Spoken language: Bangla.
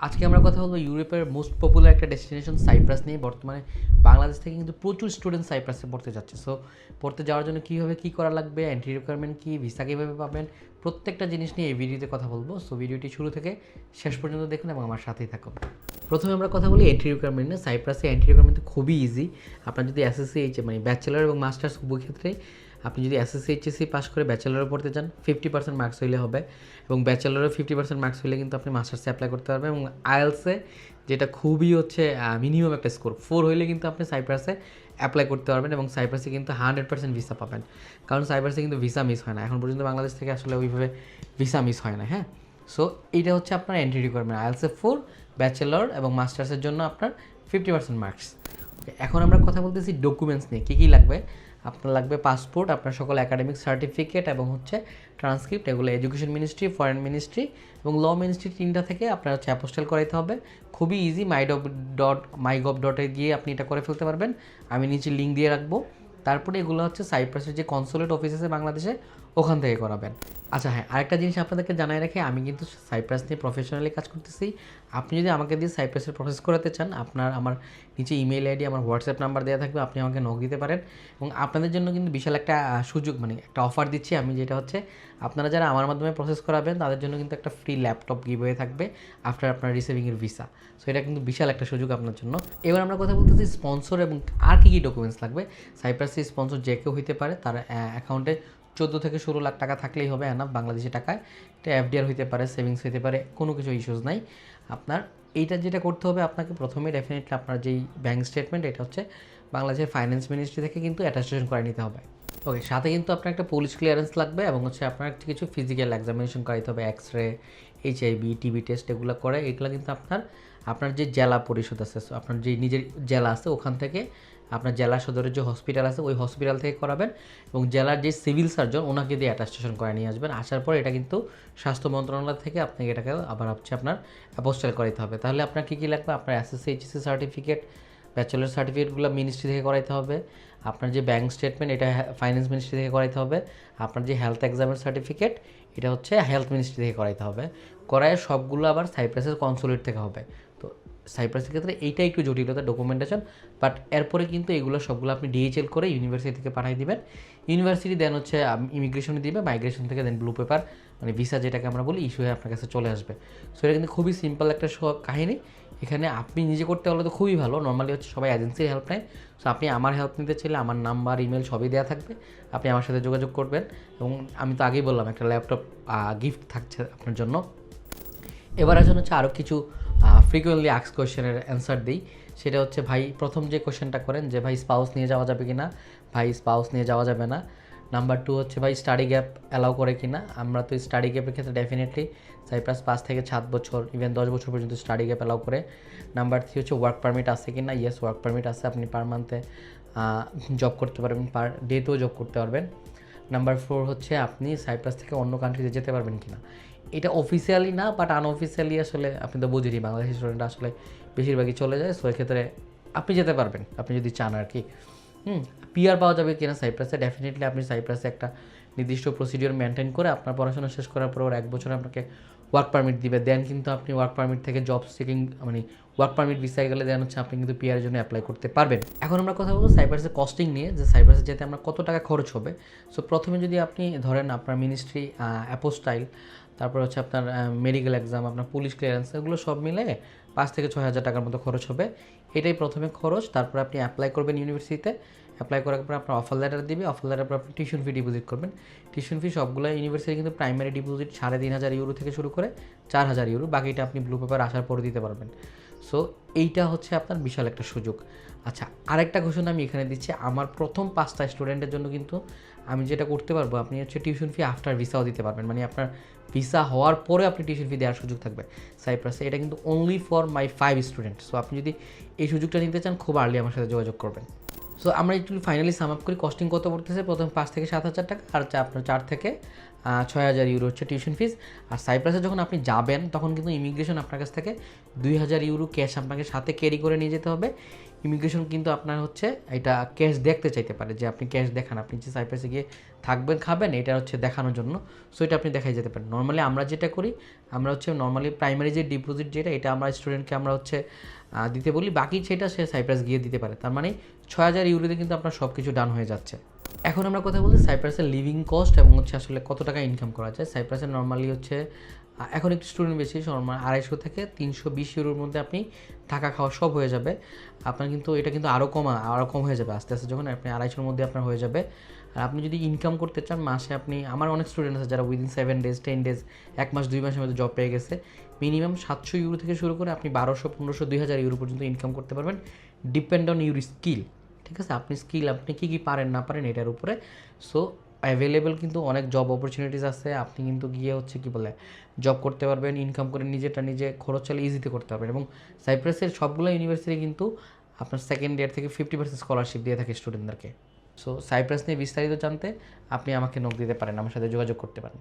আজকে আমরা কথা বলবো ইউরোপের মোস্ট পপুলার একটা ডেস্টিনেশন সাইপ্রাস নিয়ে। বর্তমানে বাংলাদেশ থেকে কিন্তু প্রচুর স্টুডেন্ট সাইপ্রাসে পড়তে যাচ্ছে। সো পড়তে যাওয়ার জন্য কীভাবে কী করা লাগবে, এন্ট্রি রিকোয়ারমেন্ট কী, ভিসা কীভাবে পাবেন, প্রত্যেকটা জিনিস নিয়ে এই ভিডিওতে কথা বলবো। সো ভিডিওটি শুরু থেকে শেষ পর্যন্ত দেখুন এবং আমার সাথেই থাকুন। প্রথমে আমরা কথা বলি এন্ট্রি রিকোয়ারমেন্ট নিয়ে। সাইপ্রাসে এন্ট্রি রিকোয়ারমেন্ট খুবই ইজি। আপনার যদি এসএসসি মানে ব্যাচেলার এবং মাস্টার্স উভয় ক্ষেত্রে আপনি যদি এসএসসি এইচএসসি পাস করে ব্যাচেলারে পড়তে চান 50% মার্কস হইলে হবে, এবং ব্যাচেলারে 50% মার্কস হইলে কিন্তু আপনি মাস্টার্সে অ্যাপ্লাই করতে পারবেন। এবং আইএলসে যেটা খুবই হচ্ছে মিনিমাম একটা স্কোর 4 হইলে কিন্তু আপনি সাইপ্রাসে অ্যাপ্লাই করতে পারবেন এবং সাইপ্রাসে কিন্তু 100% ভিসা পাবেন, কারণ সাইপ্রাসে কিন্তু ভিসা মিস হয় না। এখন পর্যন্ত বাংলাদেশ থেকে আসলে ওইভাবে ভিসা মিস হয় না। হ্যাঁ, সো এইটা হচ্ছে আপনার এন্ট্রি রিকোয়ারমেন্ট। আইএলসে 4, ব্যাচেলর এবং মাস্টার্সের জন্য আপনার 50% মার্কস। এখন আমরা কথা বলতেছি ডকুমেন্টস নিয়ে। কী কী লাগবে? আপনার লাগবে পাসপোর্ট, আপনার সকল একাডেমিক সার্টিফিকেট এবং হচ্ছে ট্রান্সক্রিপ্ট। এগুলো এডুকেশন মিনিস্ট্রি, ফরেন মিনিস্ট্রি এবং ল মিনিস্ট্রি, তিনটা থেকে আপনার হচ্ছে অ্যাপোস্টেল করাইতে হবে। খুবই ইজি, মাইগভ.এ গিয়ে আপনি এটা করে ফেলতে পারবেন। আমি নিচে লিঙ্ক দিয়ে রাখবো। তারপরে এগুলো হচ্ছে সাইপ্রাসের যে কনসুলেট অফিস আছে বাংলাদেশে, ওখান থেকে করাবেন। আচ্ছা হ্যাঁ, আরেকটা জিনিস আপনাদেরকে জানাই রাখি, আমি কিন্তু সাইপ্রাস নিয়ে প্রফেশনালি কাজ করতেছি। আপনি যদি আমাকে দিয়ে সাইপ্রাসের প্রসেস করাতে চান, আমার নিচে ইমেল আইডি, আমার হোয়াটসঅ্যাপ নাম্বার দেওয়া থাকবে, আপনি আমাকে নক দিতে পারেন। এবং আপনাদের জন্য কিন্তু বিশাল একটা সুযোগ, মানে একটা অফার দিচ্ছি আমি, যেটা হচ্ছে আপনারা যারা আমার মাধ্যমে প্রসেস করাবেন তাদের জন্য কিন্তু একটা ফ্রি ল্যাপটপ গিভ হয়ে থাকবে আফটার আপনার রিসিভিংয়ের ভিসা। সো এটা কিন্তু বিশাল একটা সুযোগ আপনার জন্য। এবার আমরা কথা বলতেছি স্পন্সর এবং আর কী কী ডকুমেন্টস লাগবে। সাইপ্রাসের স্পন্সর যে কেউ হইতে পারে, তার অ্যাকাউন্টে 14 থেকে 16 লাখ টাকা থাকলেই হবে এনাফ বাংলাদেশি টাকায়। এটা এফডিআর হইতে পারে, সেভিংস হইতে পারে, কোনো কিছু ইস্যুস নাই। আপনার এইটা যেটা করতে হবে, আপনাকে প্রথমে ডেফিনেটলি আপনার যেই ব্যাঙ্ক স্টেটমেন্ট, এটা হচ্ছে বাংলাদেশের ফাইন্যান্স মিনিস্ট্রি থেকে কিন্তু অ্যাটাস্টেশন করে নিতে হবে। ওকে, সাথে কিন্তু আপনার একটা পুলিশ ক্লিয়ারেন্স লাগবে এবং হচ্ছে আপনার কিছু ফিজিক্যাল এক্সামিনেশন করাইতে হবে, এক্সরে, এইচআইভি, টিবি টেস্ট এগুলো করে। এগুলো কিন্তু আপনার যে জেলা পরিষদ আছে, আপনার যে নিজের জেলা আছে ওখান থেকে, আপনার জেলা সদরের যে হসপিটাল আছে ওই হসপিটাল থেকে করাবেন এবং জেলার যে সিভিল সার্জন ওনাকে দিয়ে অ্যাটাস্টেশন করে নিয়ে আসবেন। আসার পর এটা কিন্তু স্বাস্থ্য মন্ত্রণালয় থেকে আপনাকে এটাকে আবার হচ্ছে আপনার অ্যাপোস্টেল করাইতে হবে। তাহলে আপনার কী কী লাগবে? আপনার এসএসসি এইচএসসি সার্টিফিকেট, ব্যাচেলার সার্টিফিকেটগুলো মিনিস্ট্রি থেকে করাইতে হবে। আপনার যে ব্যাঙ্ক স্টেটমেন্ট, এটা ফাইন্যান্স মিনিস্ট্রি থেকে করাইতে হবে। আপনার যে হেলথ এক্সামের সার্টিফিকেট, এটা হচ্ছে হেলথ মিনিস্ট্রি থেকে করাইতে হবে। করায় সবগুলো আবার সাইপ্রাসের কনসুলেট থেকে হবে। তো সাইপ্রাসের ক্ষেত্রে এইটা একটু জটিলতা ডকুমেন্টেশন, বাট এরপরে কিন্তু এগুলো সবগুলো আপনি ডিএইচএল করে ইউনিভার্সিটি থেকে পাঠিয়ে দিবেন। ইউনিভার্সিটি দেন হচ্ছে ইমিগ্রেশনে দিবে, মাইগ্রেশন থেকে দেন ব্লু পেপার মানে ভিসা যেটাকে আমরা বলি ইস্যু হয়ে আপনার কাছে চলে আসবে। সো এটা কিন্তু খুবই সিম্পল একটা কাহিনী। এখানে আপনি নিজে করতে হলে তো খুবই ভালো, নর্মালি হচ্ছে সবাই এজেন্সির হেল্প নেয়। সো আপনি আমার হেল্প নিতে চাইলে আমার নাম্বার, ইমেল সবই দেওয়া থাকবে, আপনি আমার সাথে যোগাযোগ করবেন। এবং আমি তো আগেই বললাম একটা ল্যাপটপ গিফট থাকছে আপনার জন্য। এবার আসলে হচ্ছে আরও কিছু ফ্রিকুয়েন্টলি আস্ক কোয়েশ্চেনের অ্যান্সার দিই। সেটা হচ্ছে, ভাই প্রথম যে কোয়েশ্চেনটা করেন যে ভাই স্পাউস নিয়ে যাওয়া যাবে কি না, ভাই স্পাউস নিয়ে যাওয়া যাবে না। নাম্বার 2 হচ্ছে ভাই স্টাডি গ্যাপ অ্যালাউ করে কি না। আমরা তো স্টাডি গ্যাপের ক্ষেত্রে ডেফিনেটলি সাইপ্রাস 5 থেকে 7 বছর, ইভেন 10 বছর পর্যন্ত স্টাডি গ্যাপ অ্যালাউ করে। নাম্বার 3 হচ্ছে ওয়ার্ক পারমিট আছে কি না। ইয়েস, ওয়ার্ক পারমিট আছে, আপনি পার মান্থে জব করতে পারবেন, পার ডেতেও জব করতে পারবেন। নাম্বার 4 হচ্ছে আপনি সাইপ্রাস থেকে অন্য কান্ট্রিতে যেতে পারবেন কি না। এটা অফিসিয়ালি না, বাট আনঅফিসিয়ালি আসলে আপনি তো বুঝেনি বাংলাদেশি স্টুডেন্ট আসলে বেশিরভাগই চলে যায়। সো এক্ষেত্রে আপনি যেতে পারবেন, আপনি যদি চান আর কি। পিআর পাওয়া যাবে কিনা সাইপ্রাসে, ডেফিনেটলি আপনি সাইপ্রাসে একটা নির্দিষ্ট প্রসিডিওর মেনটেন করে আপনার পড়াশোনা শেষ করার পর 1 বছর আপনাকে ওয়ার্ক পারমিট দিবে। দেন কিন্তু আপনি ওয়ার্ক পারমিট থেকে জব সিকিং মানে ওয়ার্ক পারমিট ভিসায় গেলে দেন হচ্ছে আপনি কিন্তু পিআরের জন্য অ্যাপ্লাই করতে পারবেন। এখন আমরা কথা বলবো সাইপ্রাসের কস্টিং নিয়ে, যে সাইপ্রাসে যেতে আমরা কত টাকা খরচ হবে। সো প্রথমে যদি আপনি ধরেন আপনার মিনিস্ট্রি, অ্যাপোস্টাইল, তারপর হচ্ছে আপনার মেডিকেল এক্সাম, আপনার পুলিশ ক্লিয়ারেন্স, এগুলো সব মিলে 5 থেকে 6 হাজার টাকার মতো খরচ হবে। এটাই প্রথমে খরচ। তারপর আপনি অ্যাপ্লাই করবেন ইউনিভার্সিটিতে, অ্যাপ্লাই করার পর আপনার অফার লেটার দিবে, অফার লেটার পর আপনি টিউশন ফি ডিপোজিট করবেন। টিউশন ফি সবগুলো ইউনিভার্সিটি কিন্তু প্রাইমারি ডিপোজিট 3,500 ইউরো থেকে শুরু করে 4,000 ইউরো, বাকিটা আপনি ব্লু পেপার আসার পরে দিতে পারবেন। সো এইটা হচ্ছে আপনার বিশাল একটা সুযোগ। আচ্ছা, আরেকটা ঘোষণা আমি এখানে দিচ্ছি, আমার প্রথম 5টা স্টুডেন্টের জন্য কিন্তু আমি যেটা করতে পারবো, আপনি হচ্ছে টিউশন ফি আফটার ভিসাও দিতে পারবেন, মানে আপনার ভিসা হওয়ার পরে আপনি টিউশন ফি দেওয়ার সুযোগ থাকবে সাইপ্রাসে। এটা কিন্তু only for my 5 student. So আপনি যদি এই সুযোগটা নিতে চান, খুব আর্লি আমার সাথে যোগাযোগ করবেন। সো আমরা একটু ফাইনালি সাম আপ করি, কস্টিং কত পড়তেছে। প্রথম 5 থেকে 7 হাজার টাকা, আর আপনার 4 থেকে 6,000 ইউরো হচ্ছে টিউশন ফিস। আর সাইপ্রাসে যখন আপনি যাবেন তখন কিন্তু ইমিগ্রেশন আপনার কাছ থেকে 2,000 ইউরো ক্যাশ আপনাকে সাথে ক্যারি করে নিয়ে যেতে হবে। ইমিগ্রেশন কিন্তু আপনার হচ্ছে এটা ক্যাশ দেখতে চাইতে পারে যে আপনি ক্যাশ দেখান, আপনি যে সাইপ্রাসে গিয়ে থাকবেন খাবেন, এটা হচ্ছে দেখানোর জন্য। সো এটা আপনি দেখাই যেতে পারেন। নর্মালি আমরা যেটা করি, আমরা হচ্ছে নর্মালি প্রাইমারি যে ডিপোজিট যেটা, এটা আমরা স্টুডেন্টকে আমরা হচ্ছে দিতে বলি, বাকি সেটা সে সাইপ্রাস গিয়ে দিতে পারে। তার মানে 6,000 ইউরোতে কিন্তু আপনার সব কিছু ডান হয়ে যাচ্ছে। এখন আমরা কথা বলি সাইপ্রাসের লিভিং কস্ট এবং হচ্ছে আসলে কত টাকা ইনকাম করা যায়। সাইপ্রাসের নর্মালি হচ্ছে এখন একটু স্টুডেন্ট বেশি, নর্মাল 250 থেকে 320 ইউরোর মধ্যে আপনি থাকা খাওয়া সব হয়ে যাবে। আপনার কিন্তু এটা কিন্তু আরও কম হয়ে যাবে আস্তে আস্তে, যখন আপনি 250-র মধ্যে আপনার হয়ে যাবে। আর আপনি যদি ইনকাম করতে চান মাসে, আপনি আমার অনেক স্টুডেন্ট আছে যারা উইদিন 7 ডেজ 10 ডেজ 1 মাস 2 মাসের মধ্যে জব পেয়ে গেছে। মিনিমাম 700 ইউরো থেকে শুরু করে আপনি 1200, 1500, 2000 ইউরো পর্যন্ত ইনকাম করতে পারবেন, ডিপেন্ড অন ইউর স্কিল। ঠিক আছে, আপনি স্কিল আপনি কী কী পারেন না পারেন এটার উপরে। সো অ্যাভেলেবেল কিন্তু অনেক জব অপরচুনিটিস আছে, আপনি কিন্তু গিয়ে হচ্ছে কী বলে জব করতে পারবেন, ইনকাম করে নিজে খরচ চালে ইজিতে করতে পারবেন। এবং সাইপ্রাসের সবগুলো ইউনিভার্সিটি কিন্তু আপনার সেকেন্ড ইয়ার থেকে 50% স্কলারশিপ দিয়ে থাকে স্টুডেন্টদেরকে। সো সাইপ্রাস নিয়ে বিস্তারিত জানতে আপনি আমাকে নক দিতে পারেন, আমার সাথে যোগাযোগ করতে পারেন।